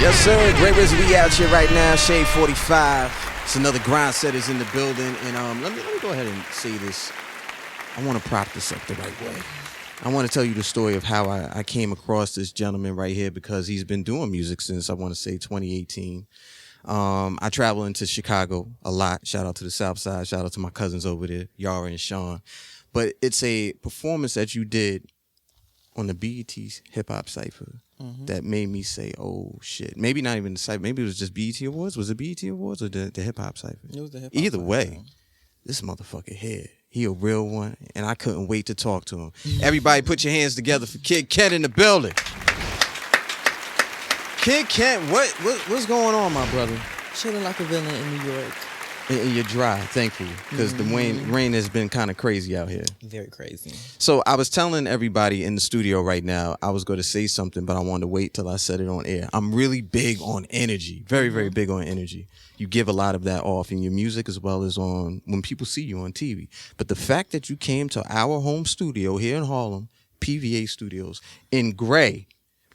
Yes, sir. Gray Rizzy, we out here right now. Shade 45. It's another grind setters in the building. And let me go ahead and say this. I want to prop this up the right way. I want to tell you the story of how I came across this gentleman right here because he's been doing music since, I want to say, 2018. I travel into Chicago a lot. Shout out to the South Side. Shout out to my cousins over there, Yara and Sean. But it's a performance that you did on the BET Hip Hop Cipher that made me say, oh, shit. Maybe not even the Cipher. Maybe it was just BET Awards. Was it BET Awards or the Hip Hop Cipher? It was the Hip Hop Either Cipher. way, this motherfucker here, he a real one, and I couldn't wait to talk to him. Everybody put your hands together for Kid Kenn in the building. Kid Kenn, what's going on, my brother? Chilling like a villain in New York. And you're dry, thankfully, because the rain has been kind of crazy out here. Very crazy. So I was telling everybody in the studio right now, I was going to say something, but I wanted to wait till I said it on air. I'm really big on energy, very, very big on energy. You give a lot of that off in your music as well as on when people see you on TV. But the fact that you came to our home studio here in Harlem, PVA Studios, in Gray,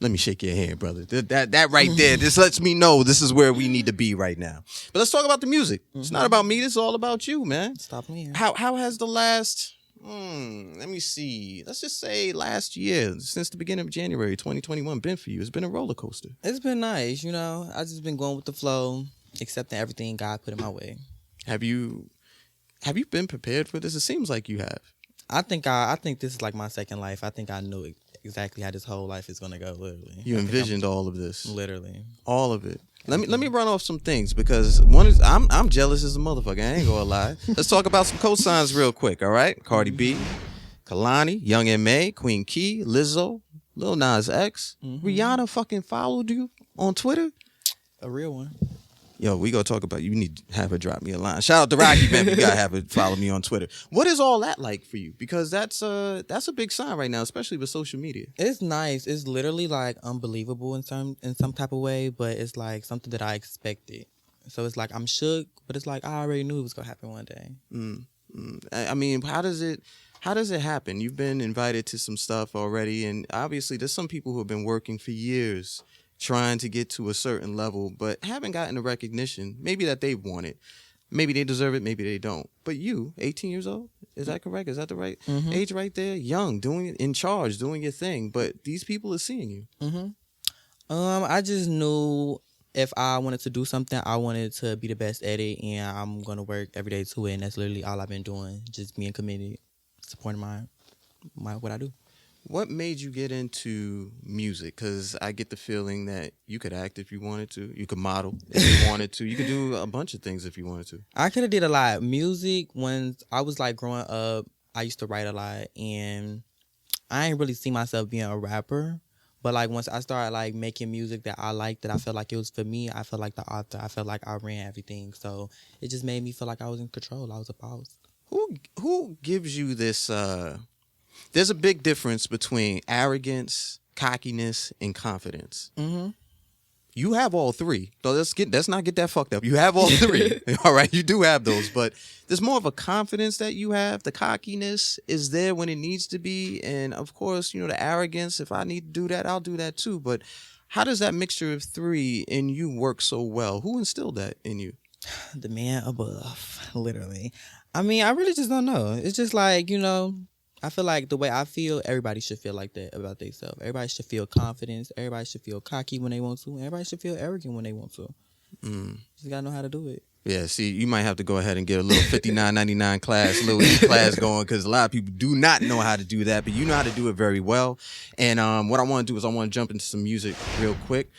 let me shake your hand, brother. That right there, this lets me know this is where we need to be right now. But let's talk about the music. It's not about me. It's all about you, man. Stop me. How has the last, let me see, let's just say last year, since the beginning of January 2021 been for you? It's been a roller coaster. It's been nice, you know. I just been going with the flow, accepting everything God put in my way. Have you been prepared for this? It seems like you have. I think this is like my second life. I think I know exactly how this whole life is gonna go. Literally, you envisioned all of this. Literally, all of it. Let me run off some things because one is I'm jealous as a motherfucker. I ain't gonna lie. Let's talk about some cosigns real quick. All right, Cardi B, Kalani, Young M.A, Queen Key, Lizzo, Lil Nas X, Rihanna fucking followed you on Twitter. A real one. Yo, we gonna talk about you. Need to have her drop me a line. Shout out to Rocky, man. You gotta have her follow me on Twitter. What is all that like for you? Because that's a big sign right now, especially with social media. It's nice. It's literally like unbelievable in some type of way, but it's like something that I expected. So it's like I'm shook, but it's like I already knew it was gonna happen one day. I mean, how does it happen? You've been invited to some stuff already, and obviously there's some people who have been working for years trying to get to a certain level, but haven't gotten the recognition, maybe that they wanted. Maybe they deserve it, maybe they don't. But you, 18 years old, is that correct? Is that the right age right there? Young, doing it, in charge, doing your thing, but these people are seeing you. I just knew if I wanted to do something, I wanted to be the best at it, and I'm gonna work every day to it, and that's literally all I've been doing, just being committed, supporting my what I do. What made you get into music? Because I get the feeling that you could act if you wanted to. You could model if you wanted to. You could do a bunch of things if you wanted to. I could have did a lot. Music, when I was like growing up, I used to write a lot, and I ain't really see myself being a rapper. But like once I started like making music that I liked, that I felt like it was for me, I felt like the author. I felt like I ran everything. So it just made me feel like I was in control. I was a boss. Who gives you this... There's a big difference between arrogance, cockiness, and confidence. You have all three. So let's not get that fucked up. You have all three. All right, you do have those, but there's more of a confidence that you have. The cockiness is there when it needs to be, and of course, you know, the arrogance. If I need to do that, I'll do that too. But how does that mixture of three in you work so well? Who instilled that in you? The man above, literally. I mean, I really just don't know. It's just like, you know, I feel like the way I feel, everybody should feel like that about themselves. Everybody should feel confidence. Everybody should feel cocky when they want to. Everybody should feel arrogant when they want to. Just gotta know how to do it. Yeah, see, you might have to go ahead and get a little $59.99 class, a little e-class going, because a lot of people do not know how to do that, but you know how to do it very well. And what I want to do is I want to jump into some music real quick.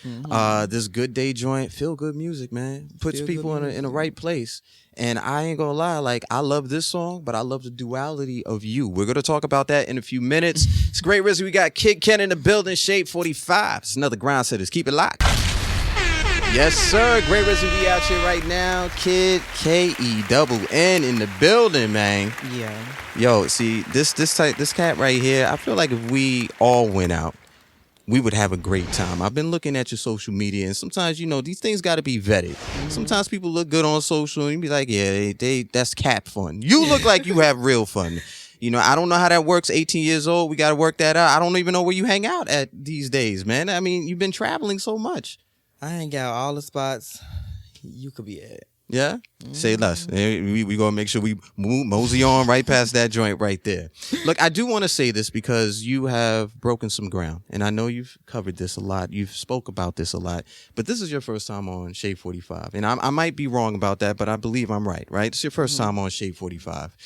This Good Day joint, feel good music, man. Puts people in a right place. And I ain't gonna lie, like, I love this song, but I love the duality of you. We're gonna talk about that in a few minutes. It's Gray Rizzy. We got Kid Kenn in the building, Shade 45. It's another grind setters. Keep it locked. Yes, sir. Gray Rizzy, we out here right now. Kid Kenn in the building, man. Yeah. Yo, see, this cat right here, I feel like if we all went out, we would have a great time. I've been looking at your social media, and sometimes, you know, these things got to be vetted. Sometimes people look good on social, and you be like, yeah, that's cap fun. You look like you have real fun. You know, I don't know how that works. 18 years old, we got to work that out. I don't even know where you hang out at these days, man. I mean, you've been traveling so much. I ain't got all the spots you could be at. Yeah? Say less. We going to make sure we mosey on right past that joint right there. Look, I do want to say this because you have broken some ground. And I know you've covered this a lot. You've spoke about this a lot. But this is your first time on Shade 45. And I might be wrong about that, but I believe I'm right, right? It's your first time on Shade 45.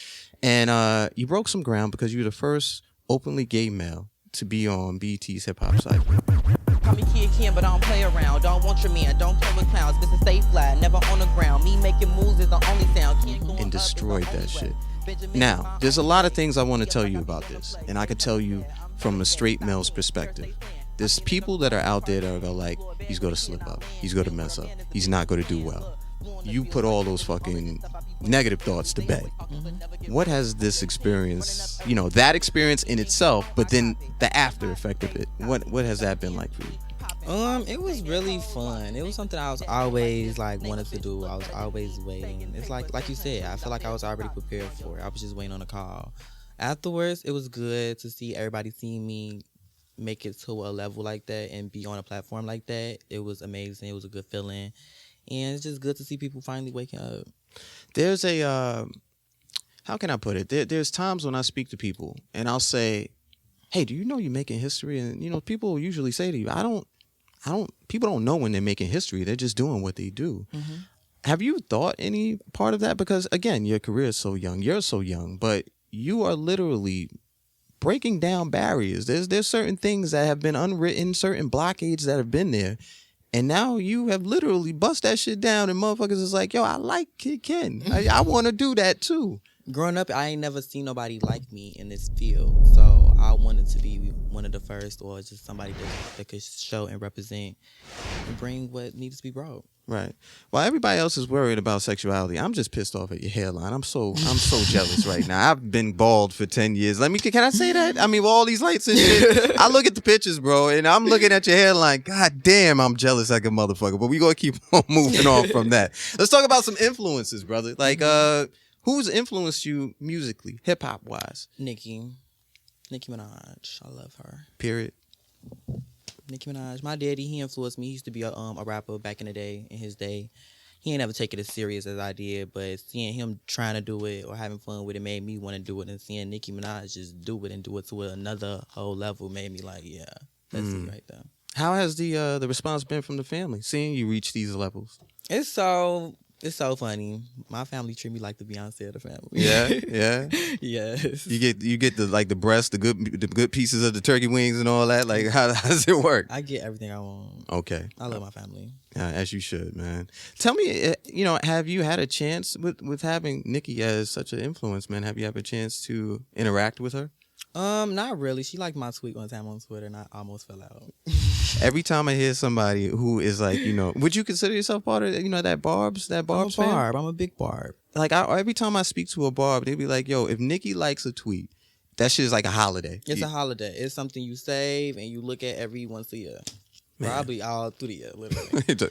And you broke some ground because you're the first openly gay male to be on BET's Hip Hop Cipher. Call me Kid Kenn, but I don't play around. Don't want your man, don't play with clowns. Mr. Stay fly, never on the ground. Me making moves is the only sound. And destroyed that shit. Now, there's a lot of things I want to tell you about this. And I could tell you from a straight male's perspective. There's people that are out there that are like, he's going to slip up. He's going to mess up. He's not going to do well. You put all those fucking negative thoughts to bed. What has this experience, that experience in itself, but then the after effect of it, what has that been like for you? It was really fun. It was something I was always wanted to do. I was always waiting. It's like you said, I feel like I was already prepared for it. I was just waiting on a call. Afterwards, it was good to see everybody see me make it to a level like that and be on a platform like that. It was amazing. It was a good feeling. And it's just good to see people finally waking up. There's a, how can I put it? There's times when I speak to people and I'll say, hey, do you know you're making history? And, people usually say to you, people don't know when they're making history. They're just doing what they do. Mm-hmm. Have you thought any part of that? Because, again, your career is so young. You're so young, but you are literally breaking down barriers. There's certain things that have been unwritten, certain blockades that have been there. And now you have literally bust that shit down and motherfuckers is like, yo, I like Kid Kenn. I want to do that too. Growing up, I ain't never seen nobody like me in this field. So I wanted to be one of the first or just somebody that could show and represent and bring what needs to be brought. Right. While everybody else is worried about sexuality, I'm just pissed off at your hairline. I'm so jealous right now. I've been bald for 10 years. Can I say that? I mean, with all these lights and shit, I look at the pictures, bro, and I'm looking at your hairline. God damn, I'm jealous like a motherfucker. But we gonna keep on moving on from that. Let's talk about some influences, brother. Who's influenced you musically, hip hop wise? Nicki Minaj. I love her. Period. Nicki Minaj. My daddy, he influenced me. He used to be a rapper back in the day, in his day. He ain't never take it as serious as I did, but seeing him trying to do it or having fun with it made me want to do it. And seeing Nicki Minaj just do it and do it to another whole level made me like, yeah, that's it right there. How has the response been from the family, seeing you reach these levels? It's so funny. My family treat me like the Beyonce of the family. Yeah, yeah. Yes. You get the breast, the good pieces of the turkey wings and all that. Like, how does it work? I get everything I want. Okay. I love my family. As you should, man. Tell me, have you had a chance with having Nicki as such an influence, man? Have you had a chance to interact with her? Not really. She liked my tweet one time on Twitter, and I almost fell out. Every time I hear somebody who is like, would you consider yourself part of, that Barb's fan? I'm a big Barb. Like, every time I speak to a Barb, they be like, yo, if Nicki likes a tweet, that shit is like a holiday. It's a holiday. It's something you save and you look at every once a year. Man. Probably all through the year, literally.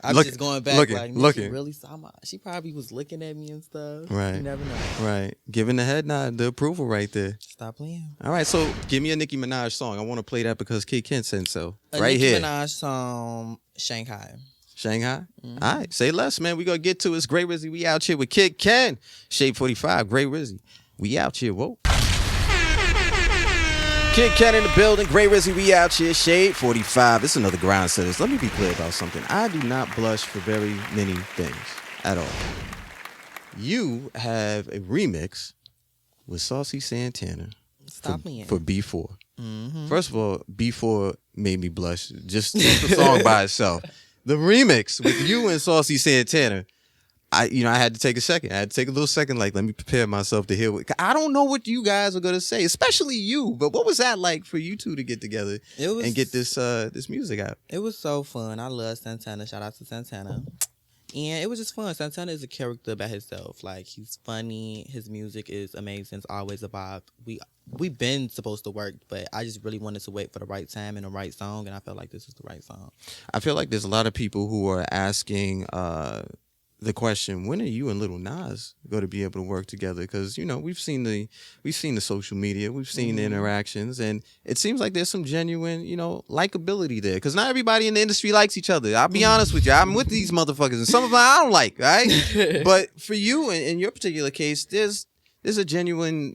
I'm just going back looking. Really saw she probably was looking at me and stuff. Right. You never know. Right. Giving the head nod, the approval right there. Stop playing. All right, so give me a Nicki Minaj song. I want to play that because Kid Kenn said so. Nicki Minaj song, Shanghai. Shanghai? Mm-hmm. All right, say less, man. We going to get to it. It's Gray Rizzy. We out here with Kid Kenn. Shade 45, Gray Rizzy. We out here. Whoa. Kid Kenn in the building, Gray Rizzy, we out here, Shade 45. It's another grind setters. Let me be clear about something. I do not blush for very many things at all. You have a remix with Saucy Santana for B4. Mm-hmm. First of all, B4 made me blush. Just the song by itself. The remix with you and Saucy Santana, I had to take a second. I had to take a little second, let me prepare myself to hear I don't know what you guys are gonna say, especially you. But what was that like for you two to get together and get this music out? It was so fun. I love Santana. Shout out to Santana. And it was just fun. Santana is a character by himself. He's funny. His music is amazing. It's always a vibe. We've been supposed to work, but I just really wanted to wait for the right time and the right song, and I felt like this was the right song. I feel like there's a lot of people who are asking the question: when are you and Lil Nas going to be able to work together? Because we've seen the social media, we've seen the interactions, and it seems like there's some genuine likability there. Because not everybody in the industry likes each other. I'll be honest with you, I'm with these motherfuckers, and some of them I don't like. Right, but for you in your particular case, there's a genuine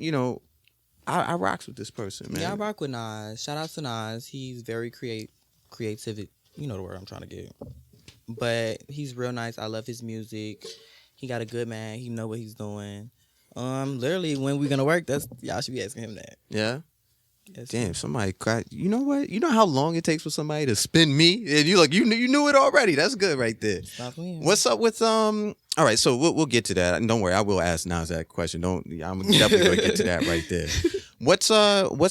I rocks with this person, man. Yeah, I rock with Nas. Shout out to Nas. He's very creative. You know the word I'm trying to get. But he's real nice. I love his music. He got a good man. He know what he's doing. Literally, when we gonna work? Y'all should be asking him that. Yeah. Yes, Damn, somebody cried. You know what? You know how long it takes for somebody to spin me, and you knew it already. That's good right there. Stop playing. What's up with All right, so we'll get to that. And don't worry, I will ask Nas that question. I'm definitely gonna get to that right there. What's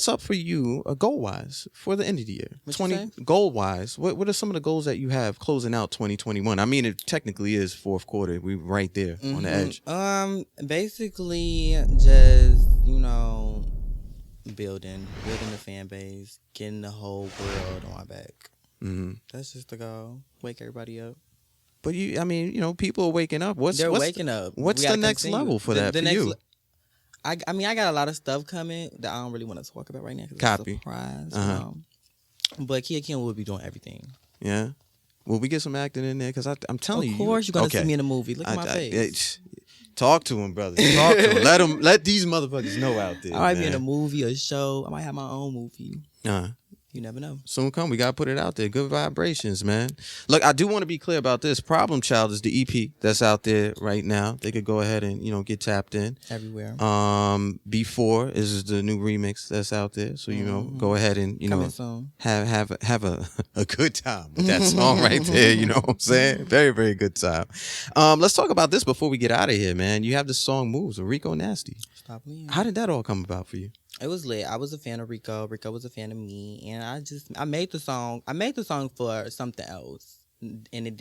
up for you goal wise for the end of the year? Goal wise. What are some of the goals that you have closing out 2021? I mean, it technically is fourth quarter. We're right there on the edge. Basically, just building the fan base, getting the whole world on my back. Mm-hmm. That's just the goal. Wake everybody up. But people are waking up. They're waking up. What's the next level for that for you? I got a lot of stuff coming that I don't really want to talk about right now. Copy. It's a surprise. But Kenn will be doing everything. Yeah. Will we get some acting in there? Because I'm telling you. Of course you're going to see me in a movie. Look at my face. Talk to him, brother. Talk to him. Let these motherfuckers know out there. I might be in a movie, a show. I might have my own movie. You never know. Soon come. We got to put it out there. Good vibrations, man. Look, I do want to be clear about this. Problem Child is the EP that's out there right now. They could go ahead and, get tapped in. Everywhere. Before is the new remix that's out there. So, go ahead and, have a good time with that song right there. You know what I'm saying? Very, very good time. Let's talk about this before we get out of here, man. You have the song Moves with Rico Nasty. Stop me. How did that all come about for you? It was lit. I was a fan of Rico. Rico was a fan of me, and I made the song. I made the song for something else, and it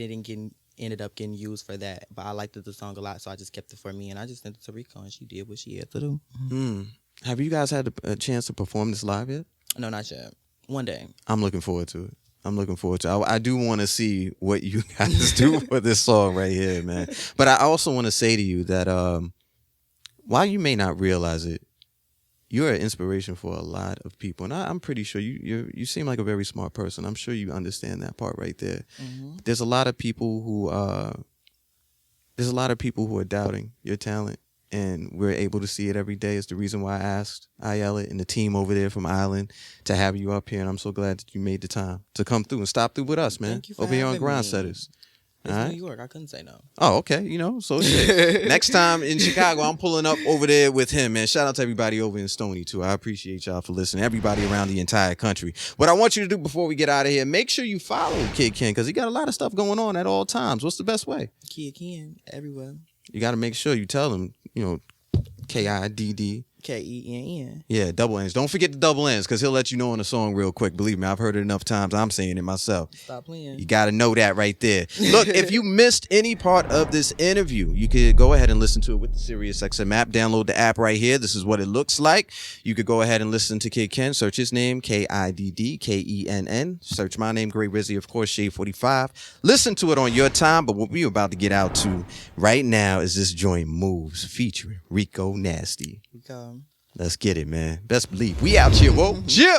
ended up getting used for that. But I liked the song a lot, so I just kept it for me, and I just sent it to Rico, and she did what she had to do. Have you guys had a chance to perform this live yet? No, not yet. One day. I'm looking forward to it. I do want to see what you guys do for this song right here, man. But I also want to say to you that while you may not realize it, you're an inspiration for a lot of people, and I'm pretty sure you seem like a very smart person. I'm sure you understand that part right there. Mm-hmm. There's a lot of people who are doubting your talent, and we're able to see it every day. It's the reason why I asked Ayala and the team over there from Island to have you up here, and I'm so glad that you made the time to come through and stop through with us, man. Thank you for over here on having Grind me. Setters. It's New York. I couldn't say no. Oh, okay. So shit. Next time in Chicago, I'm pulling up over there with him, man. Shout out to everybody over in Stony, too. I appreciate y'all for listening. Everybody around the entire country. What I want you to do before we get out of here, make sure you follow Kid Kenn, because he got a lot of stuff going on at all times. What's the best way? Kid Kenn, everywhere. You got to make sure you tell him, KIDD. KENN. Yeah, double N's. Don't forget the double N's, because he'll let you know on the song real quick. Believe me, I've heard it enough times. I'm saying it myself. Stop playing. You got to know that right there. Look, if you missed any part of this interview, you could go ahead and listen to it with the SiriusXM app. Download the app right here. This is what it looks like. You could go ahead and listen to Kid Kenn. Search his name, KIDDKENN. Search my name, Gray Rizzy, of course, Shade 45. Listen to it on your time, but what we're about to get out to right now is this joint Moves featuring Rico Nasty. Rico. Let's get it, man. Best believe. We out here, whoa. Yeah.